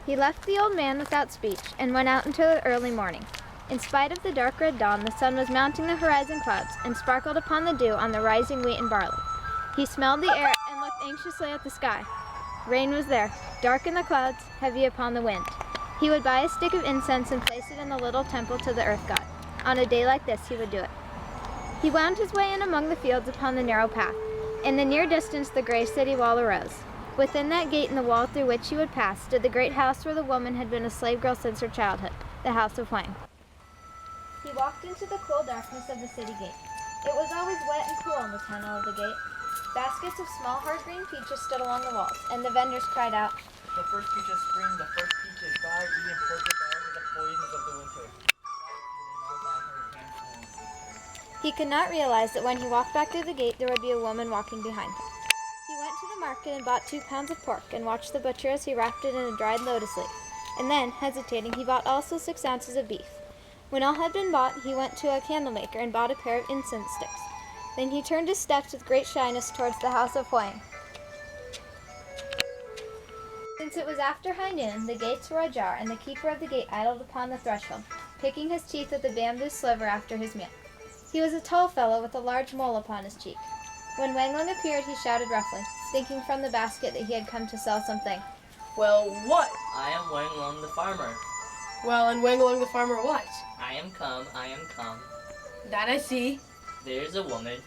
He left the old man without speech and went out into the early morning. In spite of the dark red dawn, the sun was mounting the horizon clouds and sparkled upon the dew on the rising wheat and barley. He smelled the air and looked anxiously at the sky. Rain was there, dark in the clouds, heavy upon the wind. He would buy a stick of incense and place it in the little temple to the earth god. On a day like this, he would do it. He wound his way in among the fields upon the narrow path. In the near distance, the gray city wall arose. Within that gate in the wall through which he would pass stood the great house where the woman had been a slave girl since her childhood, the house of Huang. He walked into the cool darkness of the city gate. It was always wet and cool in the tunnel of the gate. Baskets of small hard green peaches stood along the walls, and the vendors cried out, "The first peach of spring, the first peaches, buy, eat, and perfect all of the poisons of the winter." He could not realize that when he walked back through the gate, there would be a woman walking behind him. He went to the market and bought 2 pounds of pork and watched the butcher as he wrapped it in a dried lotus leaf. And then, hesitating, he bought also 6 ounces of beef. When all had been bought, he went to a candle maker and bought a pair of incense sticks. Then he turned his steps with great shyness towards the house of Huang. Since it was after high noon, the gates were ajar, and the keeper of the gate idled upon the threshold, picking his teeth with a bamboo sliver after his meal. He was a tall fellow with a large mole upon his cheek. When Wang Lung appeared, he shouted roughly, thinking from the basket that he had come to sell something. "Well, what?" "I am Wang Lung the farmer." "Well, and Wang Lung the farmer what?" I am come. "That I see." There's a woman.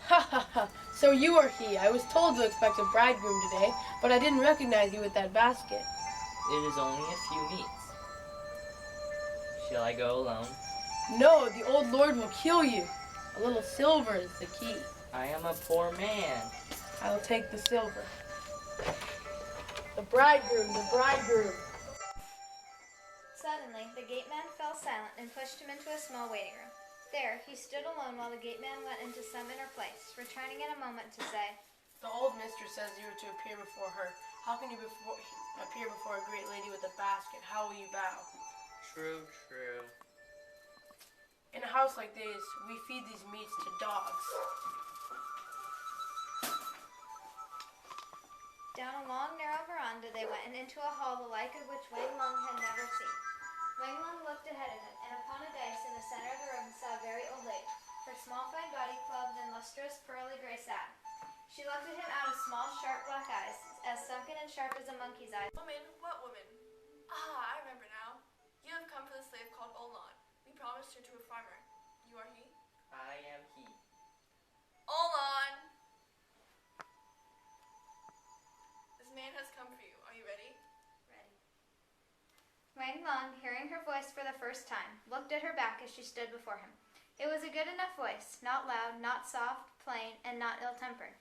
"Ha ha ha, so you are he. I was told to expect a bridegroom today, but I didn't recognize you with that basket." It is only a few meats. Shall I go alone? "No, the old lord will kill you. A little silver is the key." I am a poor man. "I will take the silver." The bridegroom, the bridegroom." Suddenly, the gateman fell silent and pushed him into a small waiting room. There, he stood alone while the gateman went into some inner place, returning in a moment to say, "The old mistress says you are to appear before her. How can you appear before a great lady with a basket? How will you bow?" True. "In a house like this, we feed these meats to dogs." Down a long, narrow veranda they went, and into a hall the like of which Wang Lung had never seen. Wang Lung looked ahead of him, and upon a dais in the center of the room saw a very old lady, her small fine body clothed in lustrous pearly gray satin. She looked at him out of small, sharp black eyes, as sunken and sharp as a monkey's eyes. "Woman, what woman? Ah, I remember now. You have come for the slave called Olan. We promised her to a farmer. You are he?" I am he. Olan! This man has come for you. Are you ready?" Ready. Wang Lung, hearing her voice for the first time, looked at her back as she stood before him. It was a good enough voice, not loud, not soft, plain, and not ill-tempered.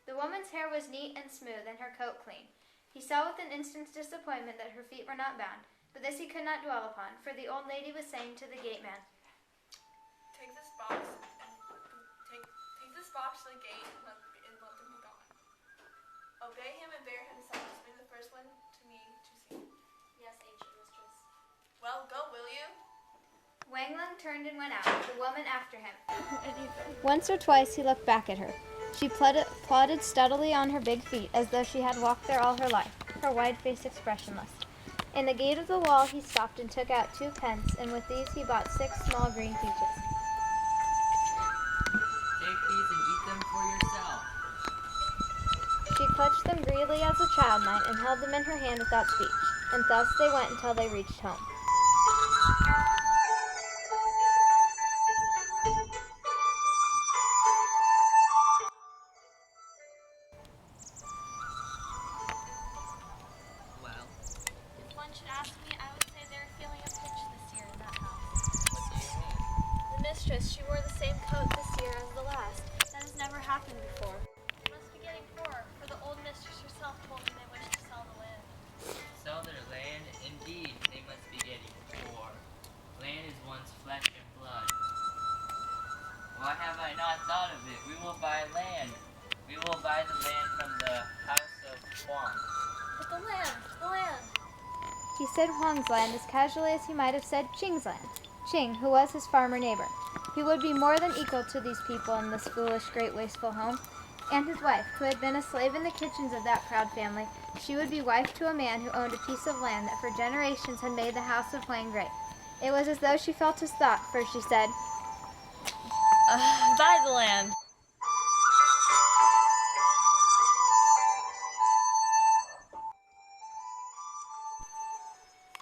The woman's hair was neat and smooth, and her coat clean. He saw with an instant's disappointment that her feet were not bound, but this he could not dwell upon, for the old lady was saying to the gateman, Take this box to the gate and let them be gone. Obey him and bear him silence. Bring the first one to me to see." "Yes, ancient mistress." "Well, go, will you?" Wang Lung turned and went out, the woman after him. Once or twice he looked back at her. She plodded steadily on her big feet, as though she had walked there all her life, her wide face expressionless. In the gate of the wall he stopped and took out 2 pence, and with these he bought 6 small green peaches. Take these and eat them for yourself. She clutched them greedily as a child might, and held them in her hand without speech, and thus they went until they reached home. Well, If one should ask me, I would say they're feeling a pinch this year in that house. what do you mean? The mistress, she wore the same coat this year as the last. That has never happened before. They must be getting poorer, for the old mistress herself told me they wish to sell the land. Sell their land? Indeed, they must be getting poor. Land is one's flesh and blood. Why have I not thought of it? We will buy land. We will buy the land from the house of Huang. But the land! He said Huang's land as casually as he might have said Qing's land. Qing, who was his farmer neighbor. He would be more than equal to these people in this foolish, great, wasteful home. and his wife, who had been a slave in the kitchens of that proud family, she would be wife to a man who owned a piece of land that for generations had made the house of Huang great. It was as though she felt his thought, for she said, Buy the land.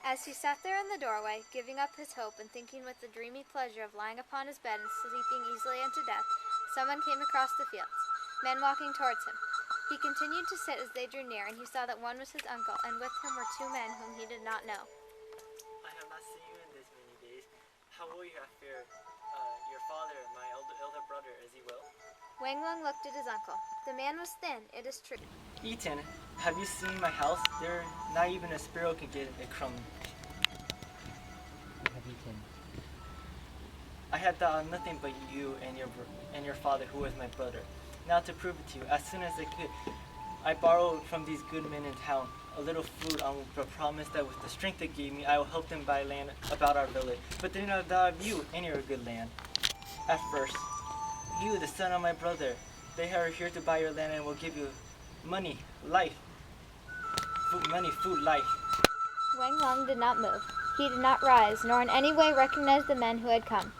As he sat there in the doorway, giving up his hope and thinking with the dreamy pleasure of lying upon his bed and sleeping easily unto death, someone came across the fields, men walking towards him. He continued to sit as they drew near, and he saw that one was his uncle, and with him were two men whom he did not know. I have not seen you in this many days. How will you have fared? Your father, my elder brother, is he well? Wang Lung looked at his uncle. The man was thin, it is true. Eaton, have you seen my house? There, not even a sparrow can get a crumb. Have eaten. I had thought of nothing but you and your father, who was my brother. Now to prove it to you, as soon as I could, I borrowed from these good men in town a little food on the promise that with the strength they gave me, I will help them buy land about our village. But they did not thought of you and your good land. At first, you, the son of my brother, they are here to buy your land and will give you money, life. Food, life. Wang Lung did not move. He did not rise, nor in any way recognize the men who had come.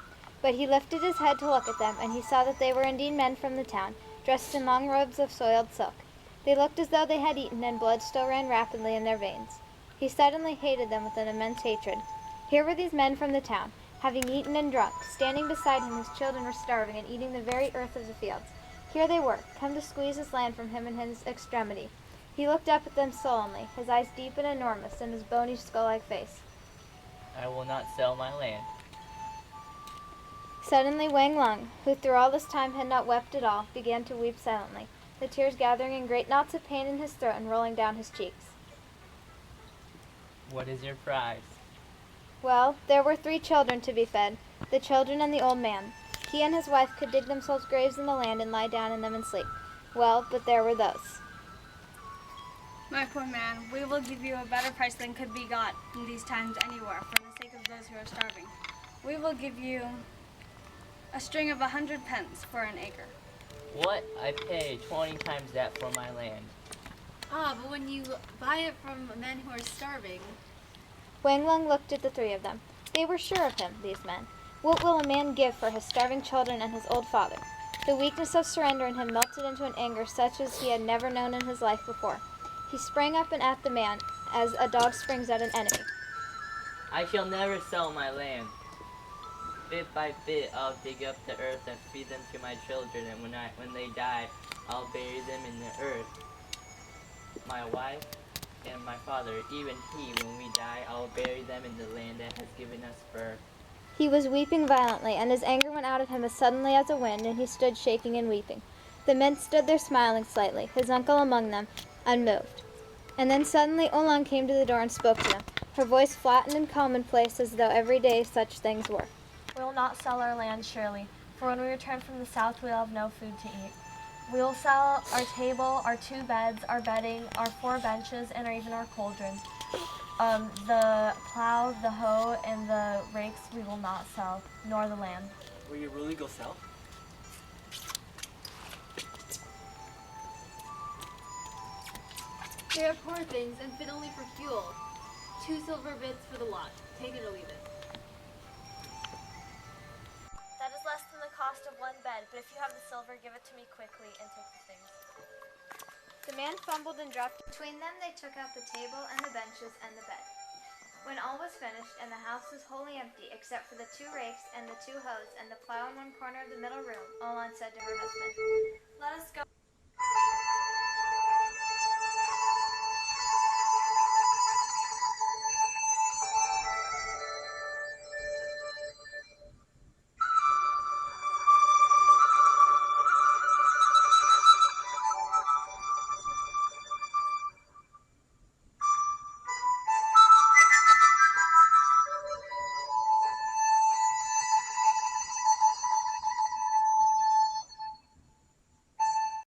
But he lifted his head to look at them, and he saw that they were indeed men from the town, dressed in long robes of soiled silk. They looked as though they had eaten, and blood still ran rapidly in their veins. He suddenly hated them with an immense hatred. Here were these men from the town, having eaten and drunk. Standing beside him, his children were starving and eating the very earth of the fields. Here they were, come to squeeze his land from him in his extremity. He looked up at them sullenly, his eyes deep and enormous, and his bony skull-like face. I will not sell my land. Suddenly Wang Lung, who through all this time had not wept at all, began to weep silently, the tears gathering in great knots of pain in his throat and rolling down his cheeks. What is your prize? Well, there were 3 children to be fed, the children and the old man. He and his wife could dig themselves graves in the land and lie down in them and sleep. Well, but there were those. My poor man, we will give you a better price than could be got in these times anywhere for the sake of those who are starving. We will give you a string of 100 pence for an acre. What? I pay 20 times that for my land. But when you buy it from men who are starving... Wang Lung looked at the 3 of them. They were sure of him, these men. What will a man give for his starving children and his old father? The weakness of surrender in him melted into an anger such as he had never known in his life before. He sprang up and at the man as a dog springs at an enemy. I shall never sell my land. Bit by bit, I'll dig up the earth and feed them to my children, and when they die, I'll bury them in the earth. My wife and my father, even he, when we die, I'll bury them in the land that has given us birth. He was weeping violently, and his anger went out of him as suddenly as a wind, and he stood shaking and weeping. The men stood there smiling slightly, his uncle among them, unmoved. And then suddenly Oolong came to the door and spoke to them, her voice flattened and commonplace as though every day such things were. We will not sell our land, surely, for when we return from the south, we will have no food to eat. We will sell our table, our 2 beds, our bedding, our 4 benches, and even our cauldron. The plow, the hoe, and the rakes we will not sell, nor the land. Will you really go sell? They are poor things and fit only for fuel. 2 silver bits for the lot. Take it or leave it. That is less than the cost of 1 bed, but if you have the silver, give it to me quickly and take the things. The man fumbled and dropped. Between them they took out the table and the benches and the bed. When all was finished and the house was wholly empty except for the 2 rakes and the 2 hoes and the plow in one corner of the middle room, Oolong said to her husband, Let us go.